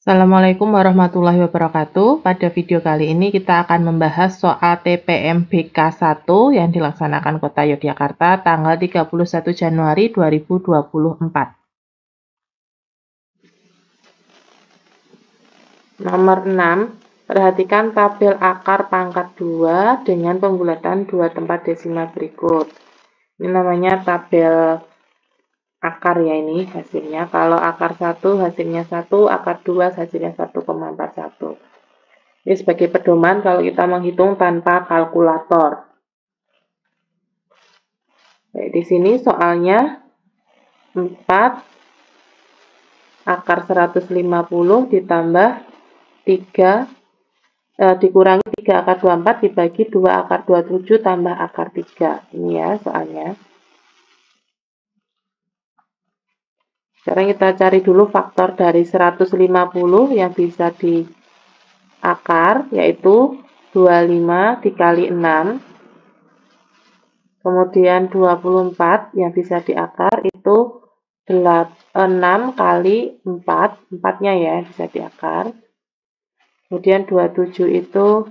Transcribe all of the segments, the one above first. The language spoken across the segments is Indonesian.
Assalamualaikum warahmatullahi wabarakatuh. Pada video kali ini kita akan membahas soal TPMBK 1 yang dilaksanakan Kota Yogyakarta tanggal 31 Januari 2024. Nomor 6, perhatikan tabel akar pangkat 2 dengan pembulatan 2 tempat desimal berikut. Ini namanya tabel akar ya, ini hasilnya. Kalau akar 1 hasilnya 1, akar 2 hasilnya 1,41. Ini sebagai pedoman kalau kita menghitung tanpa kalkulator. Baik, di sini soalnya 4 akar 150 ditambah 3 dikurangi 3 akar 24 dibagi 2 akar 27 tambah akar 3. Ini ya soalnya. Sekarang kita cari dulu faktor dari 150 yang bisa diakar, yaitu 25 dikali 6. Kemudian 24 yang bisa diakar itu 6 kali 4, 4-nya ya bisa diakar. Kemudian 27 itu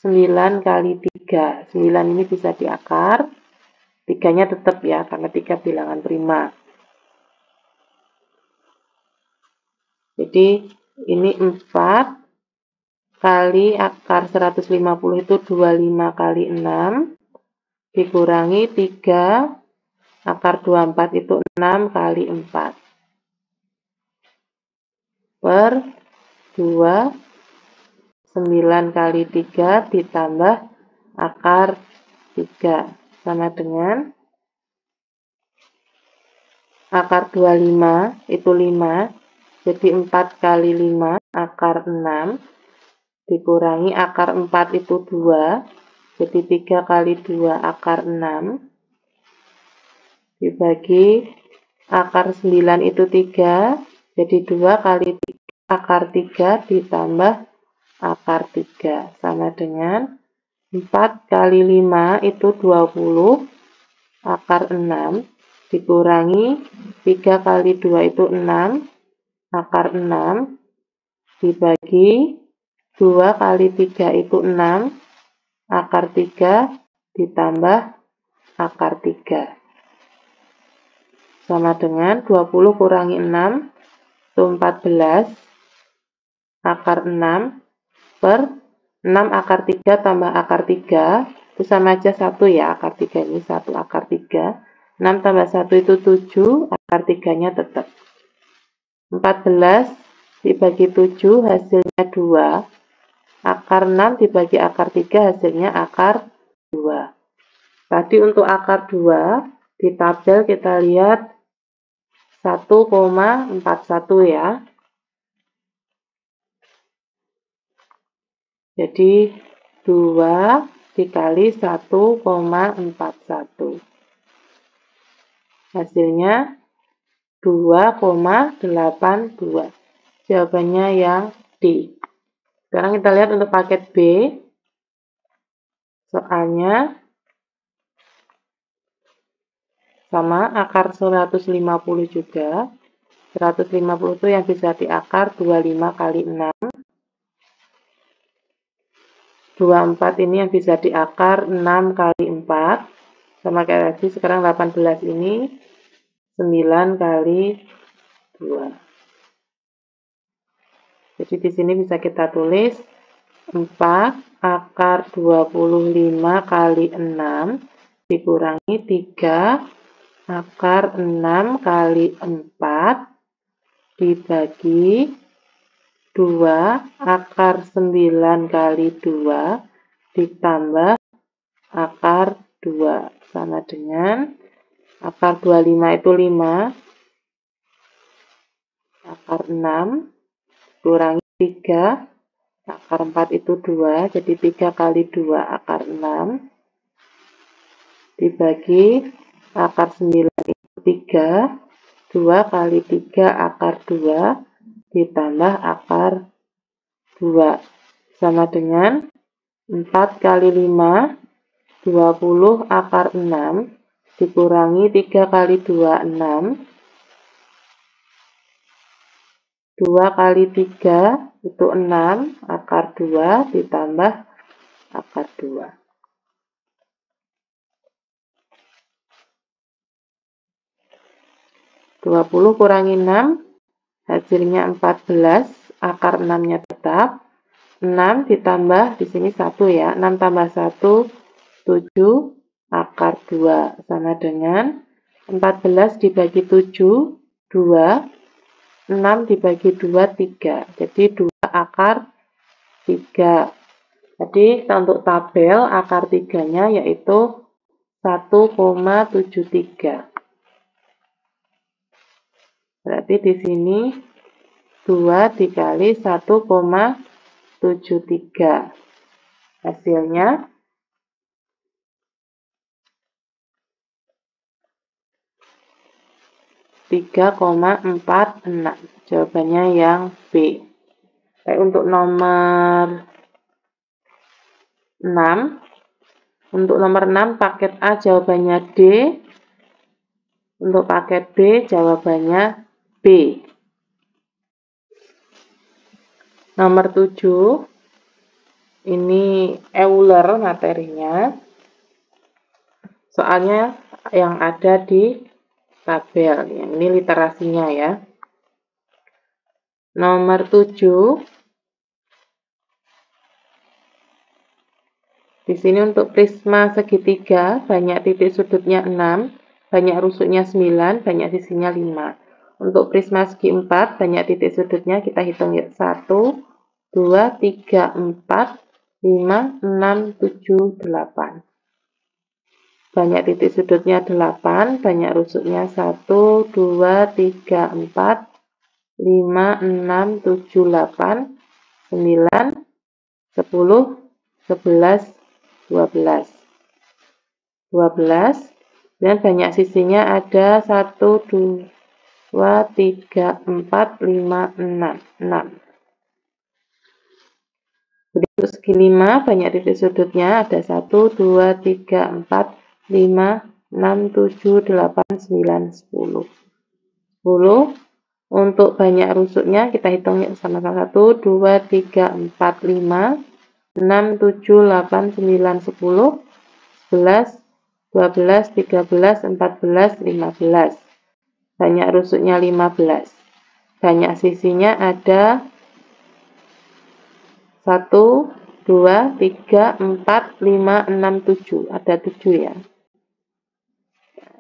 9 kali 3, 9 ini bisa diakar. 3-nya tetap ya, karena 3 bilangan prima. Jadi ini 4 kali akar 150 itu 25 kali 6 dikurangi 3 akar 24 itu 6 kali 4 per 2, 9 kali 3 ditambah akar 3 sama dengan akar 25 itu 5, jadi 4 kali 5 akar 6 dikurangi akar 4 itu 2, jadi 3 kali 2 akar 6 dibagi akar 9 itu 3, jadi 2 kali 3 akar 3 ditambah akar 3 sama dengan 4 kali 5 itu 20 akar 6 dikurangi 3 kali 2 itu 6 akar 6 dibagi 2 kali 3 itu 6 akar 3 ditambah akar 3 sama dengan 20 kurangi 6 itu 14 akar 6 per 6 akar 3 tambah akar 3 itu sama aja 1 ya, akar 3 ini 1 akar 3, 6 tambah 1 itu 7, akar 3-nya tetap. 14 dibagi 7 hasilnya 2, akar 6 dibagi akar 3 hasilnya akar 2. Tadi untuk akar 2 di tabel kita lihat 1,41 ya. Jadi 2 dikali 1,41. Hasilnya 2,82. Jawabannya yang D. Sekarang kita lihat untuk paket B. Soalnya sama akar 150 juga. 150 itu yang bisa diakar 25 kali 6. 24 ini yang bisa diakar 6 kali 4. Sama kayak tadi, sekarang 18 ini 9 kali 2. Jadi di sini bisa kita tulis 4 akar 25 kali 6 dikurangi 3 akar 6 kali 4 dibagi 2 akar 9 kali 2 ditambah akar 2 sama dengan akar 25 itu 5, akar 6 kurangi 3, akar 4 itu 2, jadi 3 kali 2 akar 6 dibagi akar 9 itu 3, 2 kali 3 akar 2 ditambah akar 2 sama dengan 4 kali 5, 20 akar 6 dikurangi 3 kali 2, 6 2 kali 3 itu 6, akar 2 ditambah akar 2. 20 kurangi 6, hasilnya 14, akar 6-nya tetap. 6 ditambah, di sini 1 ya, 6 tambah 1, 7, akar 2, sama dengan 14 dibagi 7, 2, 6 dibagi 2, 3. Jadi 2 akar 3. Jadi untuk tabel akar 3-nya yaitu 1,73. Berarti di sini 2 dikali 1,73. Hasilnya 3,46. Jawabannya yang B. Baik, untuk nomor 6. Untuk nomor 6 paket A jawabannya D. Untuk paket B jawabannya B. Nomor 7. Ini Euler materinya. Soalnya yang ada di tabel. Yang ini literasinya ya. Nomor 7. Di sini untuk prisma segitiga, banyak titik sudutnya 6, banyak rusuknya 9, banyak sisinya 5. Untuk prisma segi 4, banyak titik sudutnya, kita hitung ya. 1, 2, 3, 4, 5, 6, 7, 8. Banyak titik sudutnya 8, banyak rusuknya 1, 2, 3, 4, 5, 6, 7, 8, 9, 10, 11, 12. Dan banyak sisinya ada 1, 2, 3, 4, 5, 6. Jadi untuk segi 5, banyak titik sudutnya ada 1, 2, 3, 4, 5, 6, 7, 8, 9, 10. 10. Untuk banyak rusuknya kita hitung sama-sama. 1, 2, 3, 4, 5, 6, 7, 8, 9, 10, 11, 12, 13, 14, 15. Banyak rusuknya 15. Banyak sisinya ada 1, 2, 3, 4, 5, 6, 7. Ada 7 ya.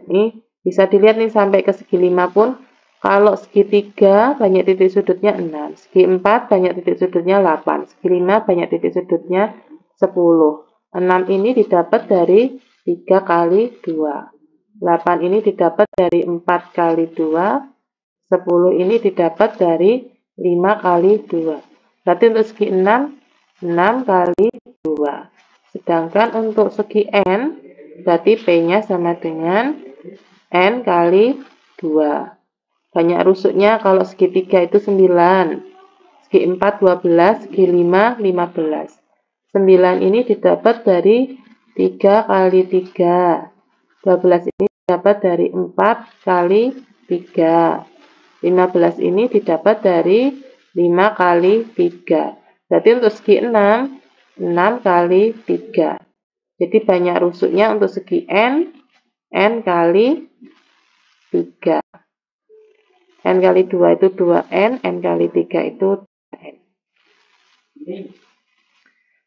Ini bisa dilihat nih sampai ke segi 5 pun. Kalau segi 3 banyak titik sudutnya 6. Segi 4 banyak titik sudutnya 8. Segi 5 banyak titik sudutnya 10. 6 ini didapat dari 3 kali 2. 8 ini didapat dari 4 kali 2. 10 ini didapat dari 5 kali 2. Berarti untuk segi 6, 6 kali 2. Sedangkan untuk segi N, berarti P-nya sama dengan N kali 2. Banyak rusuknya kalau segi 3 itu 9. Segi 4, 12. Segi 5, 15. 9 ini didapat dari 3 kali 3. 12 ini didapat dari 4 kali 3. 15 ini didapat dari 5 kali 3. Berarti untuk segi 6, 6 kali 3. Jadi banyak rusuknya untuk segi N, N kali 3. N kali 2 itu 2N, N kali 3 itu 3N.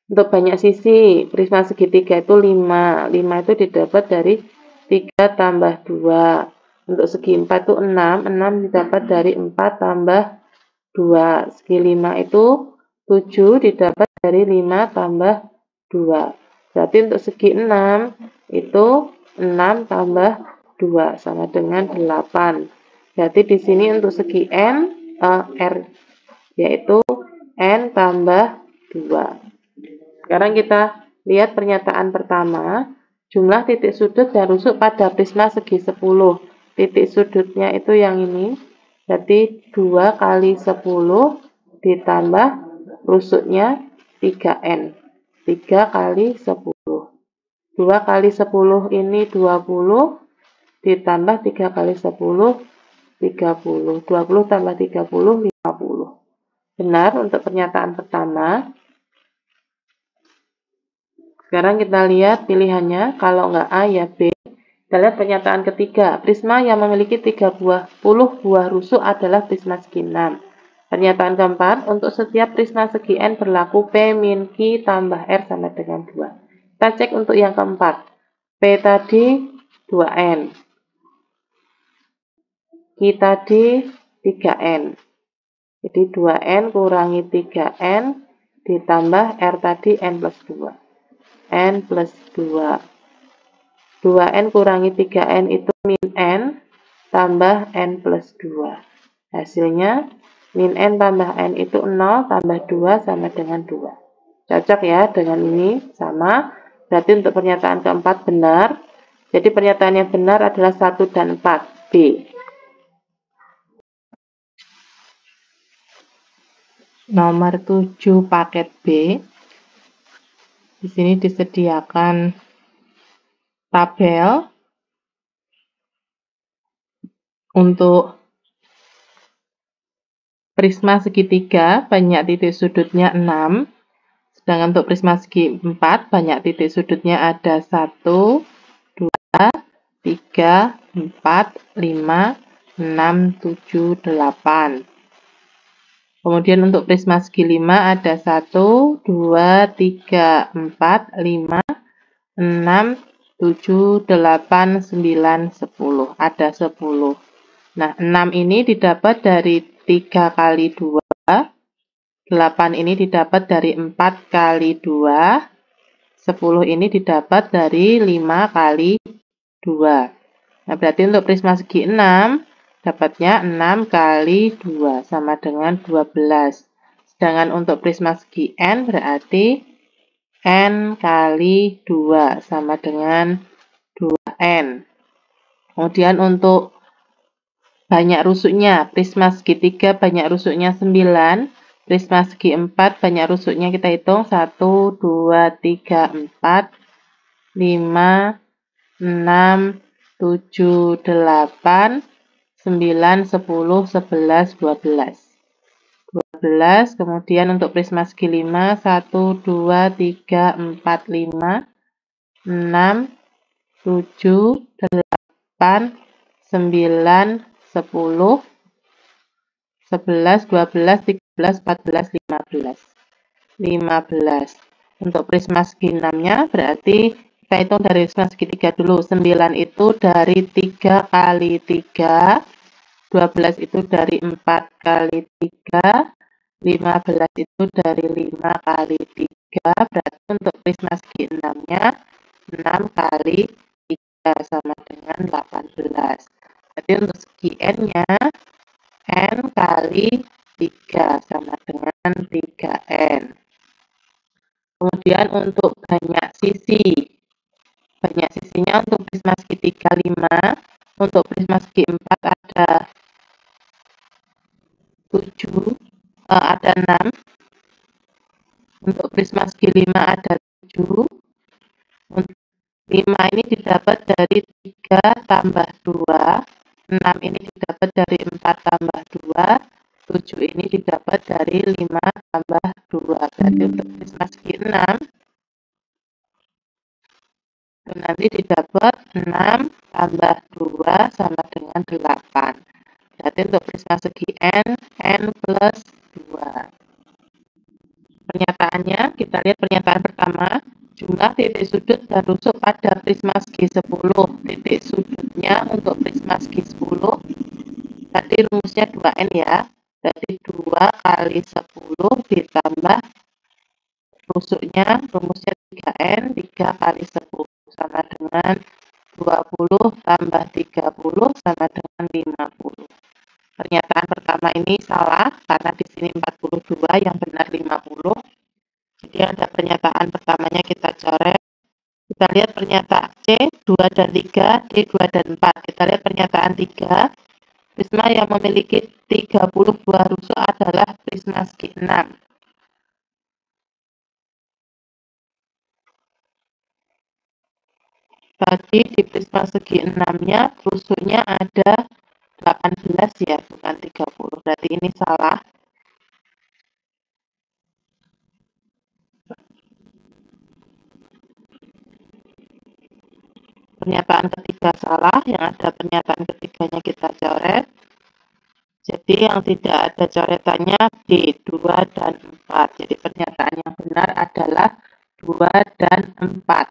Untuk banyak sisi, prisma segitiga itu 5. 5 itu didapat dari 3 tambah 2. Untuk segi 4 itu 6. 6 didapat dari 4 tambah 2. Segi 5 itu 7 didapat dari 5 tambah 2. Berarti untuk segi 6 itu 6 tambah 2 sama dengan 8. Berarti di sini untuk segi N, R, yaitu N tambah 2. Sekarang kita lihat pernyataan pertama. Jumlah titik sudut dan rusuk pada prisma segi 10. Titik sudutnya itu yang ini. Berarti 2 kali 10 ditambah rusuknya 3N. 3 kali 10. 2 kali 10 ini 20. Ditambah 3 kali 10, 30. 20 tambah 30, 50. benar untuk pernyataan pertama. Sekarang kita lihat pilihannya, kalau nggak A ya B. Kita lihat pernyataan ketiga, prisma yang memiliki 30 buah rusuk adalah prisma segi 6. Pernyataan keempat, untuk setiap prisma segi N berlaku P min Q tambah R sama dengan 2. Kita cek untuk yang keempat, P tadi 2N, Q tadi 3N. Jadi 2N kurangi 3N ditambah R tadi N plus 2. N plus 2. 2N kurangi 3N itu min N tambah N plus 2. Hasilnya min N tambah N itu 0 tambah 2 sama dengan 2. Cocok ya dengan ini, sama. Berarti untuk pernyataan keempat benar. Jadi pernyataan yang benar adalah 1 dan 4, B. Nomor 7 paket B. Di sini disediakan tabel untuk prisma segitiga banyak titik sudutnya 6. Sedangkan untuk prisma segi 4 banyak titik sudutnya ada 1, 2, 3, 4, 5, 6, 7, 8. Kemudian untuk prisma segi 5 ada 1, 2, 3, 4, 5, 6, 7, 8, 9, 10. Ada 10. Nah, 6 ini didapat dari 3 kali 2. 8 ini didapat dari 4 kali 2. 10 ini didapat dari 5 kali 2. Nah, berarti untuk prisma segi 6, dapatnya 6 kali 2 sama dengan 12. Sedangkan untuk prisma segi N berarti N kali 2 sama dengan 2N. Kemudian untuk banyak rusuknya, prisma segitiga banyak rusuknya 9. Prisma segi 4 banyak rusuknya kita hitung 1, 2, 3, 4, 5, 6, 7, 8, 9, 10, 11, 12. 12, kemudian untuk prisma segi 5, 1, 2, 3, 4, 5, 6, 7, 8, 9, 10, 11, 12, 13, 14, 15. 15. Untuk prisma segi 6-nya berarti kita hitung dari prisma segitiga dulu. 9 itu dari 3 kali 3, 12 itu dari 4 kali 3, 15 itu dari 5 kali 3. Berarti untuk prisma segi 6-nya 6 kali 3 sama dengan 18. Berarti untuk segi N-nya N kali 3 sama dengan 3N. Kemudian untuk banyak sisinya untuk prisma segitiga 5, untuk prisma segi 4 ada 7, ada 6, untuk prisma segi 5 ada 7, 5 ini didapat dari 3 tambah 2, 6 ini didapat dari 4 tambah 2, 7 ini didapat dari 5 tambah 2. Berarti untuk prisma segi 6, nanti didapat 6 tambah 2 sama dengan 8. Berarti untuk prisma segi N, N plus 2. Pernyataannya, kita lihat pernyataan pertama. Jumlah titik sudut dan rusuk pada prisma segi 10. Titik sudutnya untuk prisma segi 10. Tadi rumusnya 2N ya. Jadi 2 kali 10 ditambah rusuknya, rumusnya 3N, 3 kali 10 sama dengan 20 tambah 30 sama dengan 50. Pernyataan pertama ini salah karena di sini 42, yang benar 50. Jadi ada pernyataan pertamanya kita coret. Kita lihat pernyataan C 2 dan 3, D 2 dan 4. Kita lihat pernyataan 3. Prisma yang memiliki 30 buah rusuk adalah prisma segi 6. Tadi di prisma segi 6-nya rusuknya ada 18 ya, bukan 30. Berarti ini salah. pernyataan ketiga salah, yang ada pernyataan ketiganya kita coret. Jadi yang tidak ada coretannya D, 2 dan 4. Jadi pernyataan yang benar adalah 2 dan 4.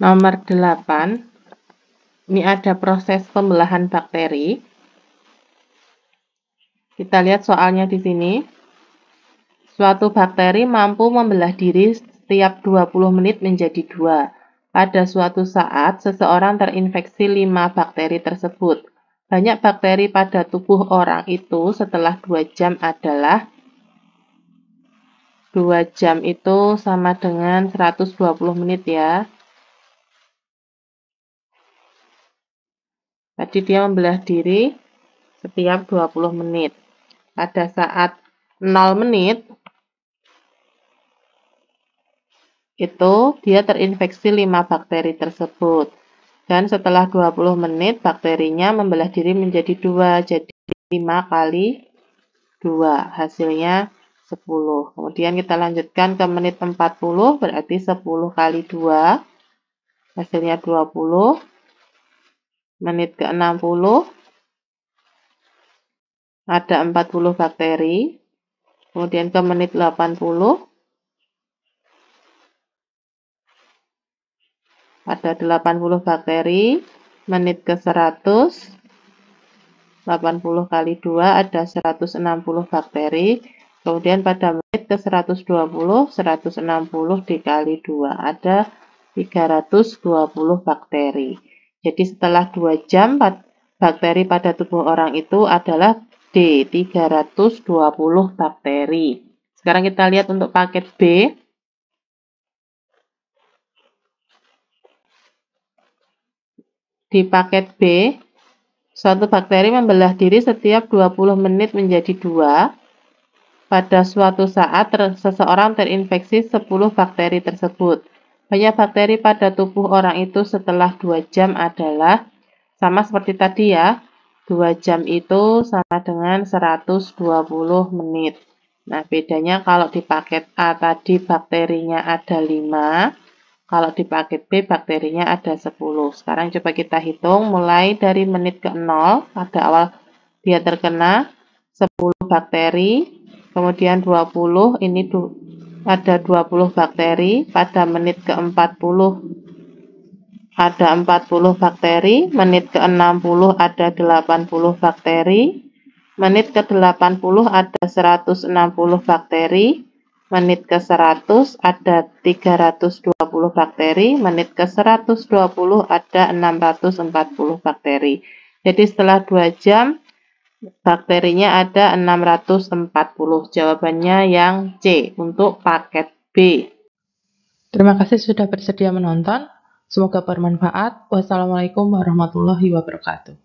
Nomor 8, ini ada proses pembelahan bakteri. Kita lihat soalnya di sini. Suatu bakteri mampu membelah diri setiap 20 menit menjadi 2. Pada suatu saat, seseorang terinfeksi 5 bakteri tersebut. Banyak bakteri pada tubuh orang itu setelah 2 jam adalah 2 jam itu sama dengan 120 menit ya. Tadi dia membelah diri setiap 20 menit. Pada saat 0 menit, itu dia terinfeksi 5 bakteri tersebut. Dan setelah 20 menit, bakterinya membelah diri menjadi 2. Jadi 5 kali 2, hasilnya 10. Kemudian kita lanjutkan ke menit 40, berarti 10 kali 2, hasilnya 20. Menit ke 60, ada 40 bakteri. Kemudian ke menit 80, ada 80 bakteri. Menit ke 100, 80 kali 2 ada 160 bakteri. Kemudian pada menit ke 120, 160 dikali 2 ada 320 bakteri. Jadi setelah 2 jam, bakteri pada tubuh orang itu adalah D, 320 bakteri. Sekarang kita lihat untuk paket B. Di paket B, suatu bakteri membelah diri setiap 20 menit menjadi 2. Pada suatu saat, seseorang terinfeksi 10 bakteri tersebut. Banyak bakteri pada tubuh orang itu setelah 2 jam adalah, sama seperti tadi ya, 2 jam itu sama dengan 120 menit. Nah, bedanya kalau di paket A tadi bakterinya ada 5, kalau di paket B bakterinya ada 10. Sekarang coba kita hitung mulai dari menit ke 0, pada awal dia terkena 10 bakteri, kemudian 20, ini ada 20 bakteri, pada menit ke 40 ada 40 bakteri, menit ke 60 ada 80 bakteri, menit ke 80 ada 160 bakteri, menit ke 100 ada 320 bakteri, menit ke 120 ada 640 bakteri. Jadi setelah 2 jam, bakterinya ada 640. Jawabannya yang C untuk paket B. Terima kasih sudah bersedia menonton. Semoga bermanfaat. Wassalamualaikum warahmatullahi wabarakatuh.